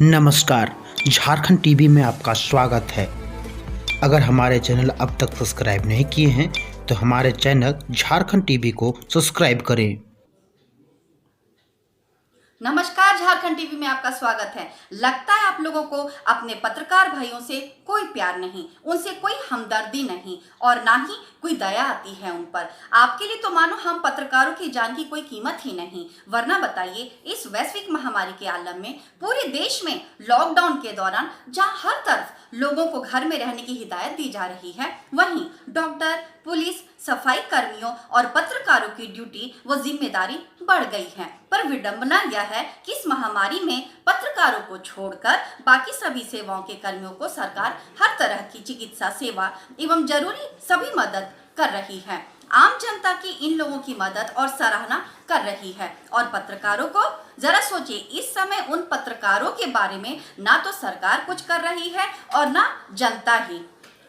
नमस्कार, झारखंड टीवी में आपका स्वागत है। अगर हमारे चैनल अब तक सब्सक्राइब नहीं किए हैं तो हमारे चैनल झारखंड टीवी को सब्सक्राइब करें। नमस्कार, झारखंड टीवी में आपका स्वागत है। लगता है आप लोगों को अपने पत्रकार भाइयों से कोई प्यार नहीं, उनसे कोई हमदर्दी नहीं और ना ही कोई दया आती है उन पर। आपके लिए तो मानो हम पत्रकारों की जान की कोई कीमत ही नहीं। वरना बताइए, इस वैश्विक महामारी के आलम में पूरे देश में लॉकडाउन के दौरान जहां हर तरफ लोगों को घर में रहने की हिदायत दी जा रही है, वहीं डॉक्टर, पुलिस, सफाई कर्मियों और पत्रकारों की ड्यूटी व जिम्मेदारी बढ़ गई है। पर विडंबना यह है कि इस महामारी में पत्रकारों को छोड़कर बाकी सभी सेवाओं के कर्मियों को सरकार हर तरह की चिकित्सा सेवा एवं जरूरी सभी मदद कर रही है। आम जनता की इन लोगों की मदद और सराहना कर रही है। और पत्रकारों को जरा सोचिए, इस समय उन पत्रकारों के बारे में ना तो सरकार कुछ कर रही है और ना जनता ही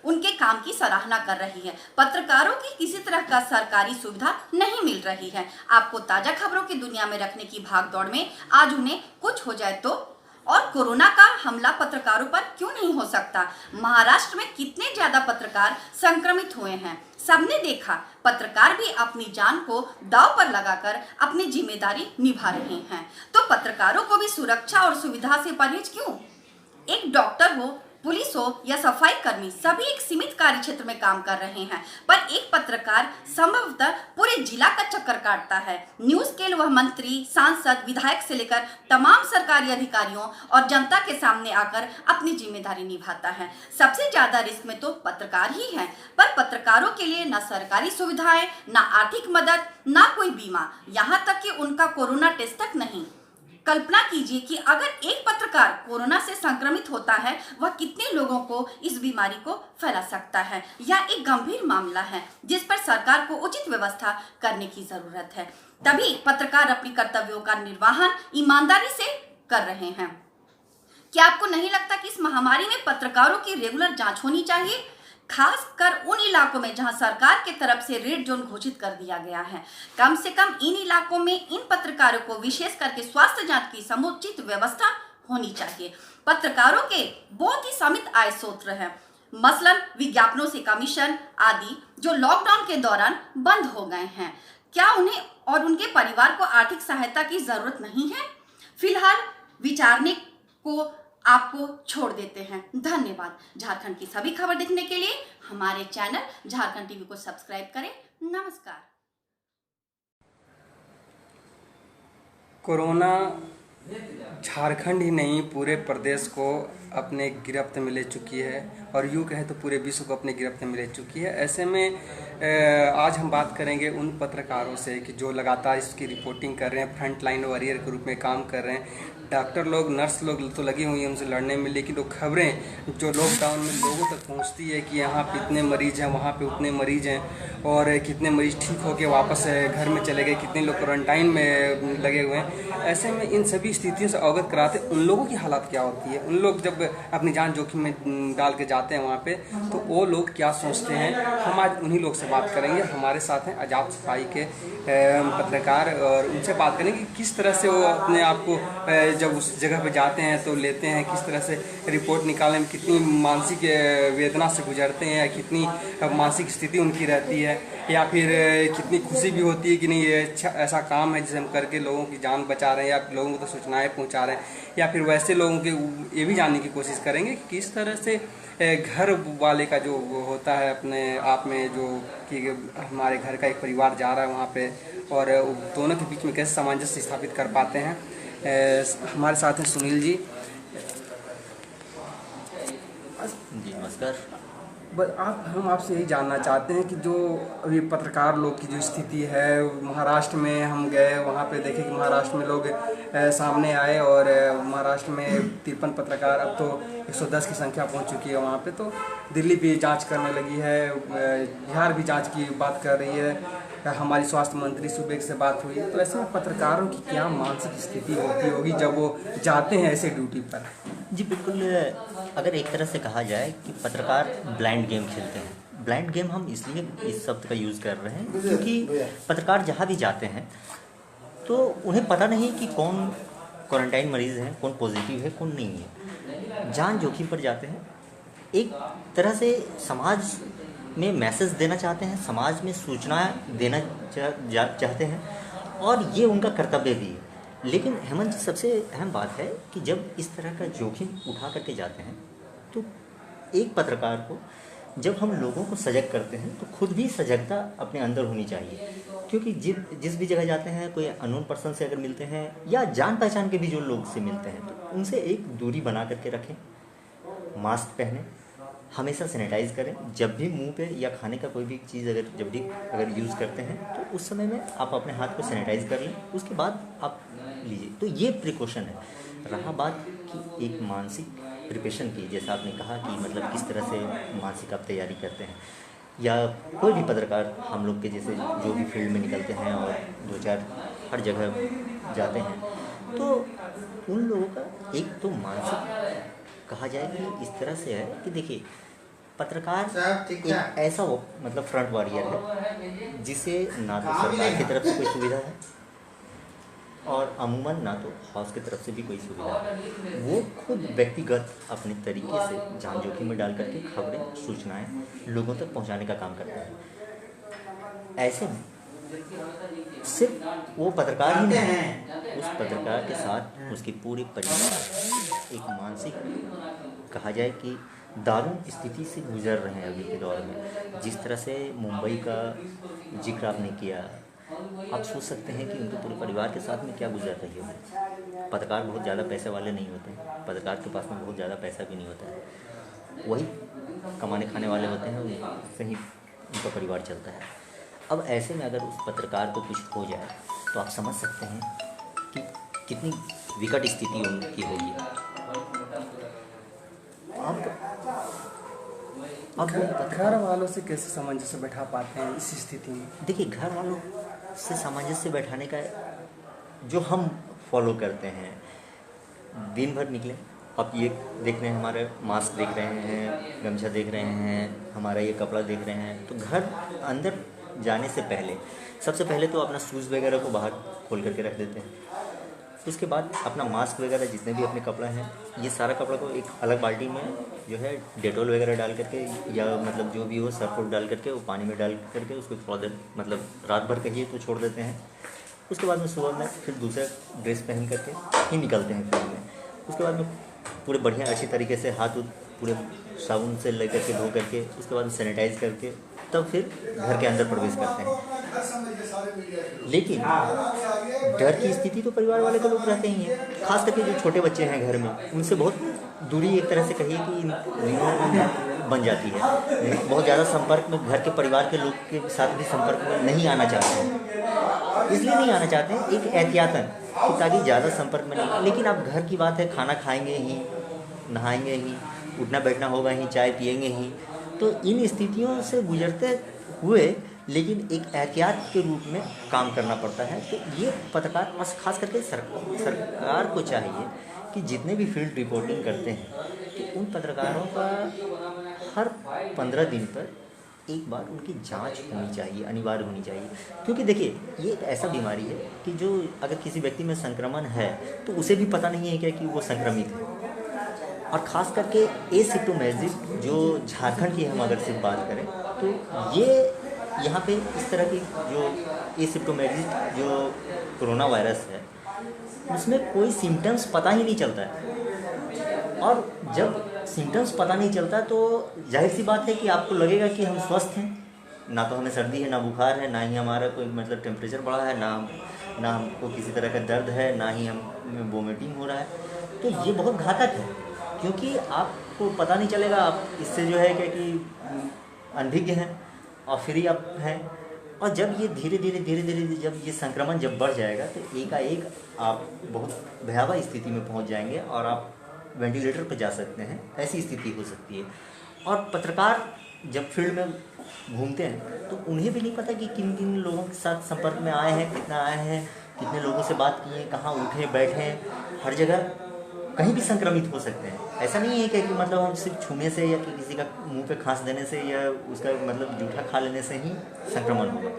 उनके काम की सराहना कर रही है। पत्रकारों की किसी तरह का सरकारी सुविधा नहीं मिल रही है। आपको ताजा खबरों की दुनिया में रखने की भागदौड़ में आज उन्हें कुछ हो जाए तो, और कोरोना का हमला पत्रकारों पर क्यों नहीं हो सकता। महाराष्ट्र में कितने ज्यादा पत्रकार संक्रमित हुए हैं, सबने देखा। पत्रकार भी अपनी जान को दांव पर लगाकर अपनी जिम्मेदारी निभा रहे हैं, तो पत्रकारों को भी सुरक्षा और सुविधा से परहेज क्यों। एक डॉक्टर हो, पुलिस हो या सफाई कर्मी, सभी एक सीमित कार्य क्षेत्र में काम कर रहे हैं, पर एक पत्रकार संभवतः पूरे जिला का चक्कर काटता है। न्यूज के वह मंत्री, सांसद, विधायक से लेकर तमाम सरकारी अधिकारियों और जनता के सामने आकर अपनी जिम्मेदारी निभाता है। सबसे ज्यादा रिस्क में तो पत्रकार ही है, पर पत्रकारों के लिए न सरकारी सुविधाएं, न आर्थिक मदद, न कोई बीमा, यहाँ तक कि उनका कोरोना टेस्ट तक नहीं। कल्पना कीजिए कि अगर एक पत्रकार कोरोना से संक्रमित होता है, वह कितने लोगों को इस बीमारी को फैला सकता है। यह एक गंभीर मामला है जिस पर सरकार को उचित व्यवस्था करने की जरूरत है। तभी पत्रकार अपने कर्तव्यों का निर्वहन ईमानदारी से कर रहे हैं। क्या आपको नहीं लगता कि इस महामारी में पत्रकारों की रेगुलर जांच होनी चाहिए, खासकर उन इलाकों में जहां सरकार की तरफ से रेड जोन घोषित कर दिया गया है। कम से कम इन इलाकों में इन पत्रकारों को विशेष करके स्वास्थ्य जांच की समुचित व्यवस्था होनी चाहिए। पत्रकारों के बहुत ही सीमित आय स्रोत हैं, मसलन विज्ञापनों से कमीशन आदि, जो लॉकडाउन के दौरान बंद हो गए हैं। क्या उन्हें और उनके परिवार को आर्थिक सहायता की जरूरत नहीं है? फिलहाल विचारने को आपको छोड़ देते हैं। धन्यवाद। झारखंड की सभी खबर देखने के लिए हमारे चैनल झारखंड टीवी को सब्सक्राइब करें। नमस्कार। कोरोना झारखंड ही नहीं, पूरे प्रदेश को अपने गिरफ्त में ले चुकी है और यूँ कहें तो पूरे विश्व को अपने गिरफ्त में ले चुकी है। ऐसे में आज हम बात करेंगे उन पत्रकारों से कि जो लगातार इसकी रिपोर्टिंग कर रहे हैं, फ्रंट लाइन वॉरियर के रूप में काम कर रहे हैं। डॉक्टर लोग, नर्स लोग तो लगी हुई हैं उनसे लड़ने में, लेकिन वो खबरें जो लॉकडाउन में लोगों तक पहुंचती है कि यहाँ पे इतने मरीज हैं, वहाँ पे उतने मरीज हैं और कितने मरीज ठीक होकर वापस घर में चले गए, कितने लोग क्वारंटाइन में लगे हुए हैं। ऐसे में इन सभी स्थितियों से अवगत कराते उन लोगों की हालत क्या होती है। उन लोग जब अपनी जान जोखिम में डाल के जाते हैं वहाँ पे, तो वो लोग क्या सोचते हैं, हम आज उन्हीं लोग से बात करेंगे। हमारे साथ हैं आजाद सफाई के पत्रकार और उनसे बात करेंगे कि किस तरह से वो अपने आप को जब उस जगह पे जाते हैं तो लेते हैं, किस तरह से रिपोर्ट निकालने में कितनी मानसिक वेदना से गुजरते हैं, कितनी मानसिक स्थिति उनकी रहती है, या फिर कितनी खुशी भी होती है कि नहीं ये अच्छा ऐसा काम है जिसे हम करके लोगों की जान बचा रहे हैं या लोगों को तो सूचनाएं पहुंचा रहे हैं। या फिर वैसे लोगों के ये भी जानने की कोशिश करेंगे कि किस तरह से घर वाले का जो होता है अपने आप में, जो कि हमारे घर का एक परिवार जा रहा है वहाँ पे, और दोनों के बीच में कैसे सामंजस्य स्थापित कर पाते हैं। हमारे साथ हैं सुनील जी। नमस्कार। हम आपसे यही जानना चाहते हैं कि जो अभी पत्रकार लोग की जो स्थिति है, महाराष्ट्र में हम गए, वहाँ पे देखे कि महाराष्ट्र में लोग सामने आए और महाराष्ट्र में 53 पत्रकार, अब तो 110 की संख्या पहुँच चुकी है वहाँ पे। तो दिल्ली भी जांच करने लगी है, बिहार भी जांच की बात कर रही है, हमारी स्वास्थ्य मंत्री सुबह से बात हुई। तो ऐसे में पत्रकारों की क्या मानसिक स्थिति होती होगी जब वो जाते हैं ऐसे ड्यूटी पर? जी बिल्कुल, अगर एक तरह से कहा जाए कि पत्रकार ब्लाइंड गेम खेलते हैं। ब्लाइंड गेम हम इसलिए इस शब्द का यूज़ कर रहे हैं क्योंकि पत्रकार जहाँ भी जाते हैं तो उन्हें पता नहीं कि कौन क्वारंटाइन मरीज़ हैं, कौन पॉजिटिव है, कौन नहीं है, जान जोखिम पर जाते हैं। एक तरह से समाज में मैसेज देना चाहते हैं, समाज में सूचना देना चाहते हैं, और ये उनका कर्तव्य भी है। लेकिन हेमंत जी, सबसे अहम बात है कि जब इस तरह का जोखिम उठा करके जाते हैं तो एक पत्रकार को, जब हम लोगों को सजग करते हैं तो खुद भी सजगता अपने अंदर होनी चाहिए। क्योंकि जिस भी जगह जाते हैं, कोई अननोन पर्सन से अगर मिलते हैं या जान पहचान के भी जो लोग से मिलते हैं, तो उनसे एक दूरी बना करके रखें, मास्क पहनें, हमेशा सैनिटाइज़ करें। जब भी मुंह पे या खाने का कोई भी चीज़ अगर यूज़ करते हैं तो उस समय में आप अपने हाथ को सैनिटाइज़ कर लें, उसके बाद आप लीजिए। तो ये प्रिकॉशन है। रहा बात की एक मानसिक प्रिपरेशन की, जैसा आपने कहा कि मतलब किस तरह से मानसिक आप तैयारी करते हैं, या कोई भी पत्रकार हम लोग के जैसे जो भी फील्ड में निकलते हैं और 2-4 हर जगह जाते हैं, तो उन लोगों का एक तो मानसिक कहा जाए कि इस तरह से है कि देखिए, पत्रकार एक ऐसा मतलब फ्रंट वॉरियर है जिसे ना तो सरकार की तरफ से कोई सुविधा है और अमूमन ना तो हाउस की तरफ से भी कोई सुविधा है। वो खुद व्यक्तिगत अपने तरीके से जान जोखिम में डाल करके खबरें, सूचनाएं लोगों तक पहुंचाने का काम करता है। ऐसे में सिर्फ वो पत्रकार ही नहीं है, उस पत्रकार के साथ उसके पूरे परिवार एक मानसिक कहा जाए कि दारुण स्थिति से गुजर रहे हैं अभी के दौर में। जिस तरह से मुंबई का जिक्र आपने किया, आप सोच सकते हैं कि उनके पूरे परिवार के साथ में क्या गुजर रही होगी। पत्रकार बहुत ज़्यादा पैसे वाले नहीं होते हैं, पत्रकार के पास में बहुत ज़्यादा पैसा भी नहीं होता है, वही कमाने खाने वाले होते हैं, उससे ही उनका परिवार चलता है। अब ऐसे में अगर उस पत्रकार को कुछ हो जाए तो आप समझ सकते हैं कि कितनी विकट स्थिति उनकी होगी। अब घर वालों से कैसे सामंजस्य बैठा पाते हैं इस स्थिति में? देखिए, घर वालों से सामंजस्य बैठाने का जो हम फॉलो करते हैं, दिन भर निकले, आप ये देख रहे हैं, हमारे मास्क देख रहे हैं, गमछा देख रहे हैं, हमारा ये कपड़ा देख रहे हैं, तो घर अंदर जाने से पहले सबसे पहले तो अपना शूज़ वगैरह को बाहर खोल करके रख देते हैं। उसके बाद अपना मास्क वगैरह, जितने भी अपने कपड़ा हैं, ये सारा कपड़ा को एक अलग बाल्टी में जो है डेटॉल वगैरह डाल करके, या मतलब जो भी हो सर्फ डाल करके वो पानी में डाल करके उसको थोड़ा देर मतलब रात भर कहिए तो छोड़ देते हैं। उसके बाद में सुबह में फिर दूसरा ड्रेस पहन करके ही निकलते हैं फील्ड में। उसके बाद में पूरे बढ़िया अच्छी तरीके से हाथ पूरे साबुन से ले करके धो करके, उसके बाद सैनिटाइज करके तब फिर घर के अंदर प्रवेश करते हैं। लेकिन डर की स्थिति तो परिवार वाले के लोग रहते ही हैं, खास करके जो छोटे बच्चे हैं घर में, उनसे बहुत दूरी एक तरह से कहिए कि इन दिनों में बन जाती है। बहुत ज़्यादा संपर्क में घर के परिवार के लोग के साथ भी संपर्क में नहीं आना चाहते हैं। इसलिए नहीं आना चाहते हैं एक एहतियातन, ताकि ज़्यादा संपर्क में नहीं। लेकिन अब घर की बात है, खाना खाएंगे ही, नहाएंगे ही, उठना बैठना होगा ही, चाय पिएंगे ही, तो इन स्थितियों से गुजरते हुए लेकिन एक एहतियात के रूप में काम करना पड़ता है। तो ये पत्रकार और ख़ास करके सरकार को चाहिए कि जितने भी फील्ड रिपोर्टिंग करते हैं कि उन पत्रकारों का हर 15 दिन पर एक बार उनकी जांच होनी चाहिए, अनिवार्य होनी चाहिए। क्योंकि देखिए, ये एक ऐसा बीमारी है कि जो अगर किसी व्यक्ति में संक्रमण है तो उसे भी पता नहीं है क्या कि वो संक्रमित है। और ख़ास करके एसिम्प्टोमेटिक जो झारखंड की हम अगर सिर्फ बात करें तो ये यहाँ पे इस तरह की जो एसिम्प्टोमेटिक जो कोरोना वायरस है उसमें कोई सिम्टम्स पता ही नहीं चलता है। और जब सिम्टम्स पता नहीं चलता तो जाहिर सी बात है कि आपको लगेगा कि हम स्वस्थ हैं, ना तो हमें सर्दी है, ना बुखार है, ना ही हमारा कोई मतलब टेम्परेचर बढ़ा है, ना हमको किसी तरह का दर्द है, ना ही हम वोमिटिंग हो रहा है। तो ये बहुत घातक है, क्योंकि आपको पता नहीं चलेगा, आप इससे जो है क्या कि अनभिज्ञ हैं और फ्री आप हैं। और जब ये धीरे धीरे जब ये संक्रमण जब बढ़ जाएगा तो एकाएक आप बहुत भयावह स्थिति में पहुंच जाएंगे और आप वेंटिलेटर पर जा सकते हैं, ऐसी स्थिति हो सकती है। और पत्रकार जब फील्ड में घूमते हैं तो उन्हें भी नहीं पता कि किन किन लोगों के साथ संपर्क में आए हैं, कितना आए हैं, कितने लोगों से बात किए, कहाँ उठे बैठे, हर जगह कहीं भी संक्रमित हो सकते हैं। ऐसा नहीं है कि मतलब हम सिर्फ छूने से या कि किसी का मुंह पे खांस देने से या उसका मतलब जूठा खा लेने से ही संक्रमण होगा।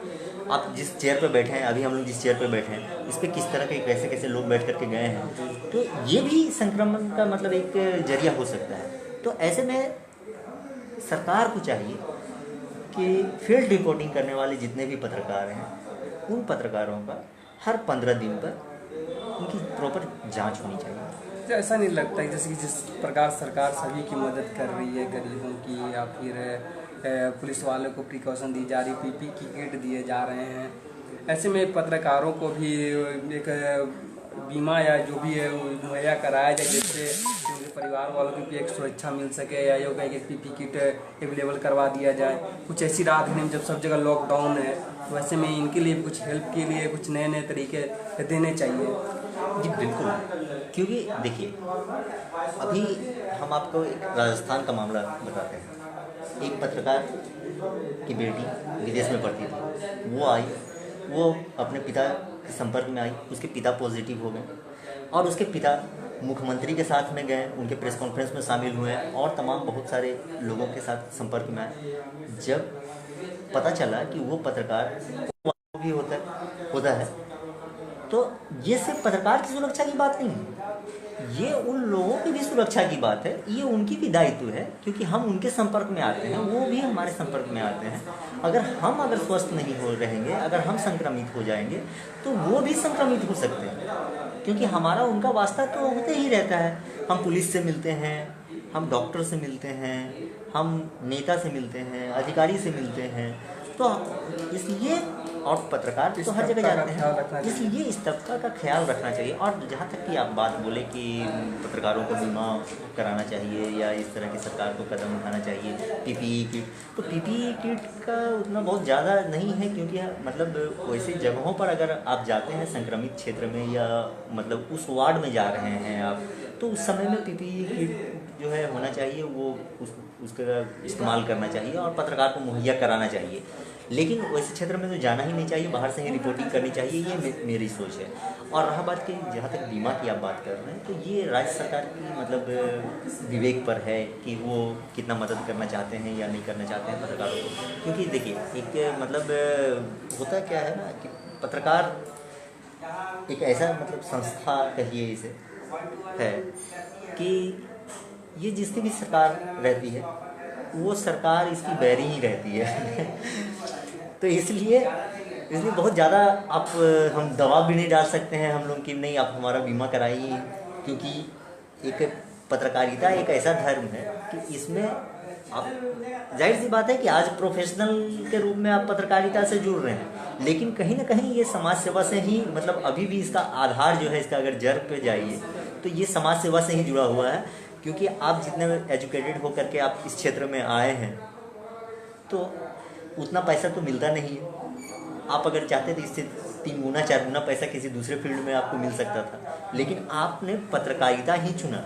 आप जिस चेयर पर बैठे हैं, अभी हम लोग जिस चेयर पर बैठे हैं, इस पर किस तरह के कैसे कैसे लोग बैठ करके गए हैं, तो ये भी संक्रमण का मतलब एक जरिया हो सकता है। तो ऐसे में सरकार को चाहिए कि फील्ड रिपोर्टिंग करने वाले जितने भी पत्रकार हैं, उन पत्रकारों का हर 15 दिन पर उनकी प्रॉपर जांच होनी चाहिए। तो ऐसा नहीं लगता है जैसे कि जिस प्रकार सरकार सभी की मदद कर रही है, गरीबों की या फिर पुलिस वालों को प्रिकॉशन दी जा रही, पीपी की किट दिए जा रहे हैं, ऐसे में पत्रकारों को भी एक बीमा या जो भी है वो मुहैया कराया जाए, जिससे उनके परिवार वालों की भी एक सुरक्षा मिल सके, या योग एक पीपी किट अवेलेबल करवा दिया जाए। कुछ ऐसी राहत नहीं, जब सब जगह लॉकडाउन है, तो ऐसे में इनके लिए भी कुछ हेल्प के लिए कुछ नए नए तरीके देने चाहिए। जी बिल्कुल, क्योंकि देखिए अभी हम आपको एक राजस्थान का मामला बताते हैं। एक पत्रकार की बेटी विदेश में पढ़ती थी, वो आई, वो अपने पिता के संपर्क में आई, उसके पिता पॉजिटिव हो गए और उसके पिता मुख्यमंत्री के साथ में गए, उनके प्रेस कॉन्फ्रेंस में शामिल हुए और तमाम बहुत सारे लोगों के साथ संपर्क में आए। जब पता चला कि वो पत्रकार भी होता है, तो ये सिर्फ पत्रकार की सुरक्षा की बात नहीं है, ये उन लोगों की भी सुरक्षा की बात है, ये उनकी भी दायित्व है, क्योंकि हम उनके संपर्क में आते हैं, वो भी हमारे संपर्क में आते हैं। अगर स्वस्थ नहीं हो रहेंगे, अगर हम संक्रमित हो जाएंगे, तो वो भी संक्रमित हो सकते हैं, क्योंकि हमारा उनका वास्ता तो होते ही रहता है। हम पुलिस से मिलते हैं, हम डॉक्टर से मिलते हैं, हम नेता से मिलते हैं, अधिकारी से मिलते हैं, तो इसलिए और पत्रकार तो हर जगह जाते हैं, इसलिए इस तबका का ख्याल रखना चाहिए। और जहाँ तक कि आप बात बोले कि पत्रकारों को बीमा कराना चाहिए या इस तरह की सरकार को कदम उठाना चाहिए, पीपीई किट, तो पीपीई किट का उतना बहुत ज़्यादा नहीं है, क्योंकि मतलब वैसी जगहों पर अगर आप जाते हैं संक्रमित क्षेत्र में या मतलब उस वार्ड में जा रहे हैं आप, तो उस समय में पीपीई किट जो है होना चाहिए, वो उसका इस्तेमाल करना चाहिए और पत्रकार को मुहैया कराना चाहिए। लेकिन वैसे क्षेत्र में तो जाना ही नहीं चाहिए, बाहर से ही रिपोर्टिंग करनी चाहिए, ये मेरी सोच है। और रहा बात कि जहाँ तक बीमा की आप बात कर रहे हैं, तो ये राज्य सरकार की मतलब विवेक पर है कि वो कितना मदद करना चाहते हैं या नहीं करना चाहते हैं पत्रकारों को। क्योंकि देखिए एक मतलब होता क्या है ना कि पत्रकार एक ऐसा मतलब संस्था कहिए इसे है कि ये जिसकी भी सरकार रहती है, वो सरकार इसकी बैरी ही रहती है तो इसलिए बहुत ज़्यादा आप हम दबाव भी नहीं डाल सकते हैं हम लोग कि नहीं आप हमारा बीमा कराइए, क्योंकि एक पत्रकारिता एक ऐसा धर्म है कि इसमें आप जाहिर सी बात है कि आज प्रोफेशनल के रूप में आप पत्रकारिता से जुड़ रहे हैं, लेकिन कहीं ना कहीं ये समाज सेवा से ही मतलब अभी भी इसका आधार जो है, इसका अगर जड़ पे जाइए तो ये समाज सेवा से ही जुड़ा हुआ है। क्योंकि आप जितने एजुकेटेड होकर के आप इस क्षेत्र में आए हैं, तो उतना पैसा तो मिलता नहीं है। आप अगर चाहते थे इससे 3 गुना 4 गुना पैसा किसी दूसरे फील्ड में आपको मिल सकता था, लेकिन आपने पत्रकारिता ही चुना।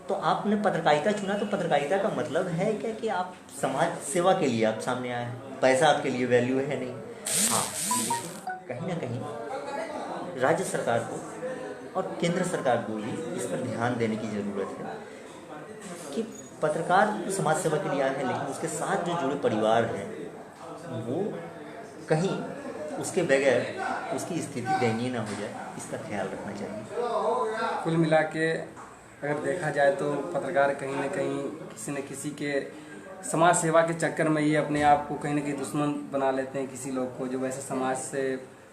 तो आपने पत्रकारिता चुना, तो पत्रकारिता का मतलब है क्या कि आप समाज सेवा के लिए आप सामने आए हैं, पैसा आपके लिए वैल्यू है नहीं। हाँ, कहीं ना कहीं राज्य सरकार को और केंद्र सरकार को भी इस पर ध्यान देने की ज़रूरत है कि पत्रकार तो समाज सेवा के लिए आए हैं, लेकिन उसके साथ जो जुड़े परिवार हैं वो कहीं उसके बगैर उसकी स्थिति दयनीय ना हो जाए, इसका ख्याल रखना चाहिए। कुल मिला के अगर देखा जाए तो पत्रकार कहीं ना कहीं किसी न किसी के समाज सेवा के चक्कर में ये अपने आप को कहीं ना कहीं दुश्मन बना लेते हैं, किसी लोग को जो वैसे समाज से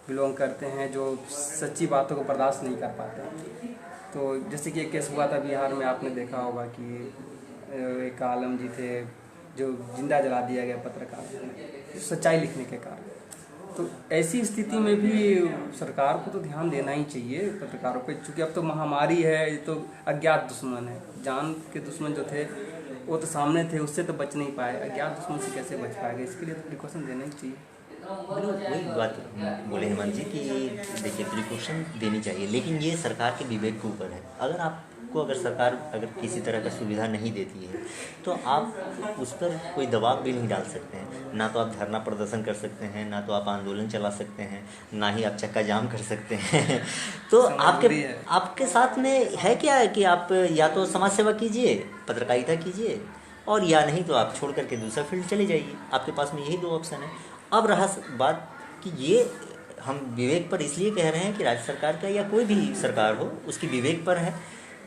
बिलोंग करते हैं, जो सच्ची बातों को बर्दाश्त नहीं कर पाते। तो जैसे कि एक केस हुआ था बिहार में, आपने देखा होगा कि एक आलम जी थे जो जिंदा जला दिया गया पत्रकार सच्चाई लिखने के कारण। तो ऐसी स्थिति में भी सरकार को तो ध्यान देना ही चाहिए पत्रकारों पे, क्योंकि अब तो महामारी है, ये तो अज्ञात दुश्मन है। जान के दुश्मन जो थे वो तो सामने थे, उससे तो बच नहीं पाए, अज्ञात दुश्मन से कैसे बच पाएगा? इसके लिए तो प्रिकॉशन देना ही चाहिए। वही बात बोले हेमंत जी कि देखिए प्रिकॉशन देनी चाहिए, लेकिन ये सरकार के विवेक के ऊपर है। अगर सरकार किसी तरह का सुविधा नहीं देती है तो आप उस पर कोई दबाव भी नहीं डाल सकते हैं। ना तो आप धरना प्रदर्शन कर सकते हैं, ना तो आप आंदोलन चला सकते हैं, ना ही आप चक्का जाम कर सकते हैं तो आपके साथ में है क्या कि आप या तो समाज सेवा कीजिए, पत्रकारिता कीजिए, और या नहीं तो आप छोड़ करके दूसरा फील्ड चले जाइए। आपके पास में यही 2 ऑप्शन है। अब रहा बात कि ये हम विवेक पर इसलिए कह रहे हैं कि राज्य सरकार का या कोई भी सरकार हो उसकी विवेक पर है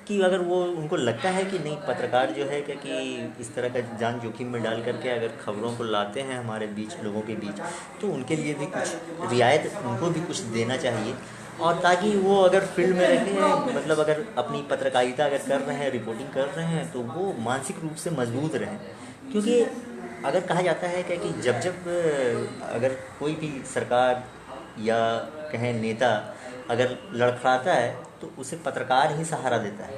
कि अगर वो उनको लगता है कि नहीं पत्रकार जो है क्या कि इस तरह का जान जोखिम में डाल करके अगर खबरों को लाते हैं हमारे बीच लोगों के बीच, तो उनके लिए भी कुछ रियायत उनको भी कुछ देना चाहिए। और ताकि वो अगर फील्ड में रहें, मतलब अगर अपनी पत्रकारिता अगर कर रहे हैं, रिपोर्टिंग कर रहे हैं, तो वो मानसिक रूप से मजबूत रहें। क्योंकि अगर कहा जाता है क्या कि जब जब अगर कोई भी सरकार या कहें नेता अगर लड़खड़ाता है तो उसे पत्रकार ही सहारा देता है,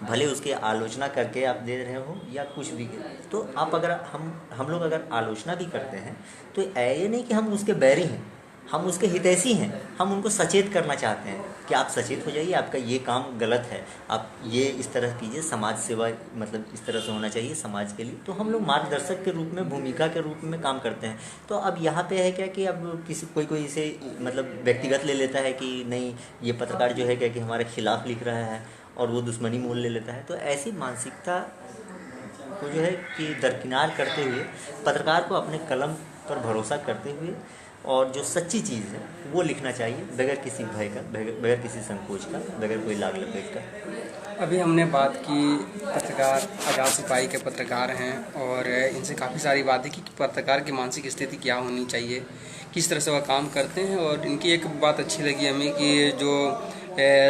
भले उसके आलोचना करके आप दे रहे हो या कुछ भी। तो आप अगर हम लोग अगर आलोचना भी करते हैं तो ये नहीं कि हम उसके बैरी हैं, हम उसके हितैषी हैं। हम उनको सचेत करना चाहते हैं कि आप सचेत हो जाइए, आपका ये काम गलत है, आप ये इस तरह कीजिए, समाज सेवा मतलब इस तरह से होना चाहिए समाज के लिए। तो हम लोग मार्गदर्शक के रूप में, भूमिका के रूप में काम करते हैं। तो अब यहाँ पे है क्या कि अब कोई इसे मतलब व्यक्तिगत ले लेता है कि नहीं ये पत्रकार जो है क्या कि हमारे खिलाफ लिख रहा है और वो दुश्मनी मोल ले लेता है। तो ऐसी मानसिकता को जो है कि दरकिनार करते हुए पत्रकार को अपने कलम पर भरोसा करते हुए और जो सच्ची चीज़ है वो लिखना चाहिए, बगैर किसी भय का, बगैर किसी संकोच का, बगैर कोई लाग लपेट का। अभी हमने बात की पत्रकार आज़ाद सिपाही के पत्रकार हैं और इनसे काफ़ी सारी बातें की कि पत्रकार की मानसिक स्थिति क्या होनी चाहिए, किस तरह से वह काम करते हैं। और इनकी एक बात अच्छी लगी हमें कि जो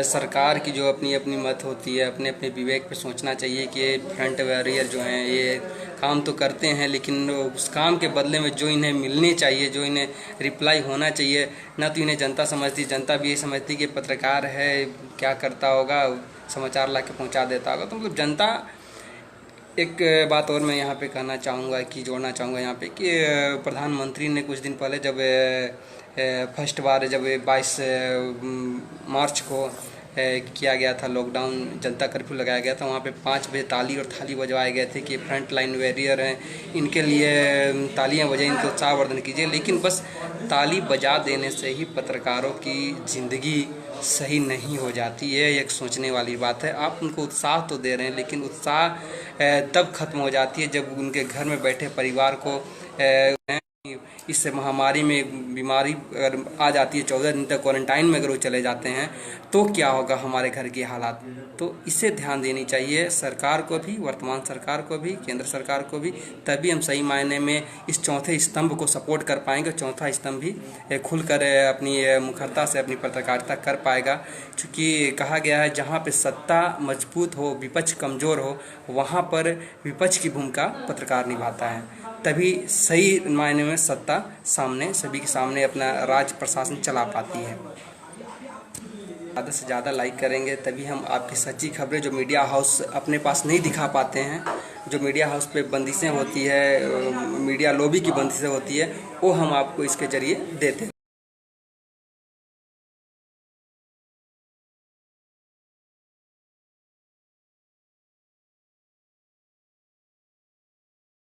सरकार की जो अपनी अपनी मत होती है, अपने अपने विवेक पे सोचना चाहिए कि फ्रंट वॉरियर जो हैं ये काम तो करते हैं, लेकिन उस काम के बदले में जो इन्हें मिलने चाहिए, जो इन्हें रिप्लाई होना चाहिए, ना तो इन्हें जनता समझती, जनता भी ये समझती कि पत्रकार है क्या करता होगा, समाचार ला के पहुँचा देता होगा। तो मतलब जनता, एक बात और मैं यहाँ पे कहना चाहूँगा कि जोड़ना चाहूँगा यहाँ पे कि प्रधानमंत्री ने कुछ दिन पहले जब फर्स्ट बार जब 22 मार्च को किया गया था लॉकडाउन, जनता कर्फ्यू लगाया गया था, वहाँ पे 5 बजे ताली और थाली बजवाए गए थे कि फ्रंट लाइन वॉरियर हैं, इनके लिए तालियां बजाएं, इनको उत्साहवर्धन कीजिए। लेकिन बस ताली बजा देने से ही पत्रकारों की ज़िंदगी सही नहीं हो जाती है, एक सोचने वाली बात है। आप उनको उत्साह तो दे रहे हैं, लेकिन उत्साह तब खत्म हो जाती है जब उनके घर में बैठे परिवार को इस महामारी में बीमारी अगर आ जाती है, 14 दिन तक क्वारंटाइन में अगर वो चले जाते हैं तो क्या होगा हमारे घर के हालात। तो इसे ध्यान देनी चाहिए सरकार को भी, वर्तमान सरकार को भी, केंद्र सरकार को भी, तभी हम सही मायने में इस चौथे स्तंभ को सपोर्ट कर पाएंगे। चौथा स्तंभ भी खुलकर अपनी मुखरता से अपनी पत्रकारिता कर पाएगा। क्योंकि कहा गया है जहाँ पे सत्ता मजबूत हो, विपक्ष कमज़ोर हो, वहाँ पर विपक्ष की भूमिका पत्रकार निभाता है, तभी सही मायने में सत्ता सामने, सभी के सामने अपना राज्य प्रशासन चला पाती है। ज़्यादा से ज़्यादा लाइक करेंगे तभी हम आपकी सच्ची खबरें जो मीडिया हाउस अपने पास नहीं दिखा पाते हैं, जो मीडिया हाउस पे बंदिशें होती है, मीडिया लॉबी की बंदिशें होती है, वो हम आपको इसके ज़रिए देते हैं।